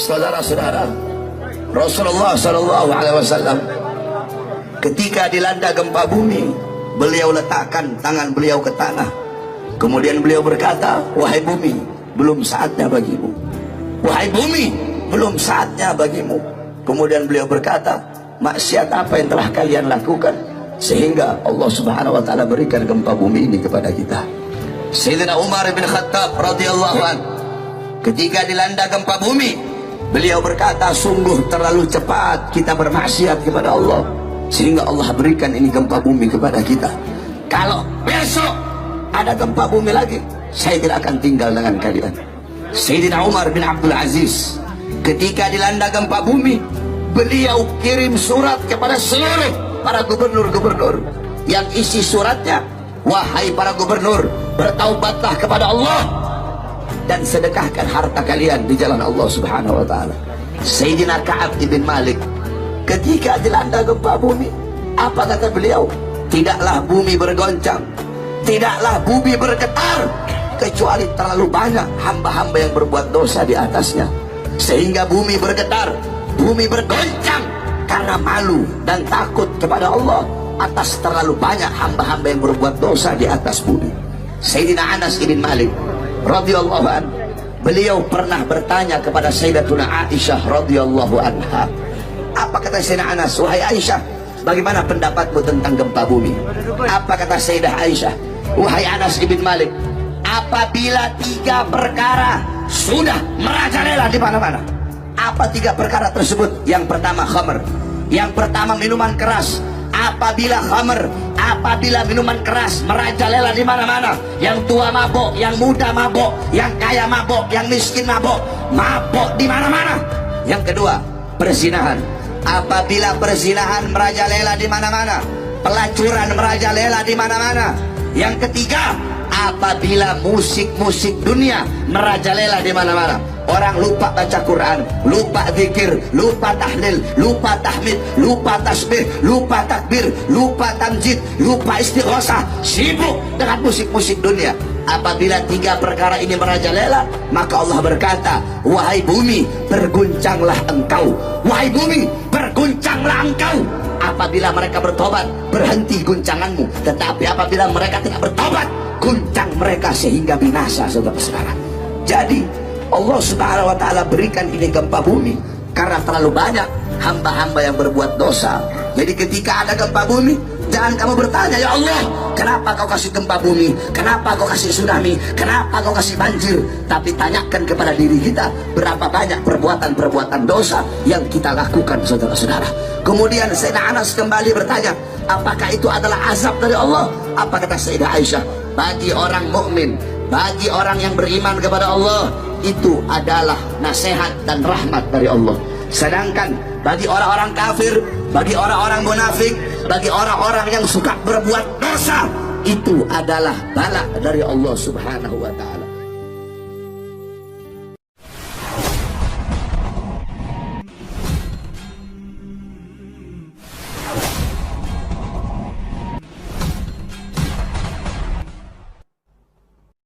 Saudara-saudara, Rasulullah Shallallahu Alaihi Wasallam ketika dilanda gempa bumi, beliau letakkan tangan beliau ke tanah. Kemudian beliau berkata, wahai bumi, belum saatnya bagimu. Wahai bumi, belum saatnya bagimu. Kemudian beliau berkata, maksiat apa yang telah kalian lakukan sehingga Allah Subhanahu wa taala berikan gempa bumi ini kepada kita. Sayyidina Umar bin Khattab radhiyallahu anhu ketika dilanda gempa bumi, beliau berkata, sungguh terlalu cepat kita bermaksiat kepada Allah sehingga Allah berikan ini gempa bumi kepada kita. Kalau besok ada gempa bumi lagi, saya tidak akan tinggal dengan kalian. Sayyidina Umar bin Abdul Aziz ketika dilanda gempa bumi, beliau kirim surat kepada seluruh para gubernur-gubernur yang isi suratnya, wahai para gubernur, bertaubatlah kepada Allah dan sedekahkan harta kalian di jalan Allah Subhanahu wa taala. Sayyidina Ka'ab ibn Malik ketika dilanda gempa bumi, apa kata beliau? Tidaklah bumi bergoncang, tidaklah bumi bergetar, kecuali terlalu banyak hamba-hamba yang berbuat dosa di atasnya, sehingga bumi bergetar, bumi bergoncang karena malu dan takut kepada Allah atas terlalu banyak hamba-hamba yang berbuat dosa di atas bumi. Sayyidina Anas ibn Malik radhiyallahu anhu, beliau pernah bertanya kepada Sayyidatuna Aisyah radhiyallahu anha. Apa kata Sayyidina Anas? Wahai Aisyah, bagaimana pendapatmu tentang gempa bumi? Apa kata Sayyidah Aisyah? Wahai Anas ibn Malik, apabila 3 perkara sudah merajalela di mana-mana. Apa 3 perkara tersebut? Yang pertama khamr, yang pertama minuman keras. Apabila khamr, apabila minuman keras merajalela di mana-mana, yang tua mabok, yang muda mabok, yang kaya mabok, yang miskin mabok, mabok di mana-mana. Yang kedua, perzinahan. Apabila perzinahan merajalela di mana-mana, pelacuran merajalela di mana-mana. Yang ketiga, apabila musik-musik dunia merajalela di mana-mana. Orang lupa baca Quran, lupa zikir, lupa tahlil, lupa tahmid, lupa tasbih, lupa takbir, lupa tamjid, lupa istighosah, sibuk dengan musik-musik dunia. Apabila 3 perkara ini merajalela, maka Allah berkata, wahai bumi, berguncanglah engkau. Wahai bumi, berguncanglah engkau. Apabila mereka bertobat, berhenti guncanganmu. Tetapi apabila mereka tidak bertobat, guncang mereka sehingga binasa, saudara-saudara. Jadi Allah Subhanahu wa taala berikan ini gempa bumi karena terlalu banyak hamba-hamba yang berbuat dosa. Jadi ketika ada gempa bumi, jangan kamu bertanya, ya Allah, kenapa kau kasih gempa bumi? Kenapa kau kasih tsunami? Kenapa kau kasih banjir? Tapi tanyakan kepada diri kita, berapa banyak perbuatan-perbuatan dosa yang kita lakukan, saudara-saudara. Kemudian Sayyidina Anas kembali bertanya, apakah itu adalah azab dari Allah? Apa kata Sayyidah Aisyah? Bagi orang mukmin, bagi orang yang beriman kepada Allah, itu adalah nasihat dan rahmat dari Allah. Sedangkan bagi orang-orang kafir, bagi orang-orang munafik, bagi orang-orang yang suka berbuat dosa, itu adalah bala dari Allah Subhanahu wa taala.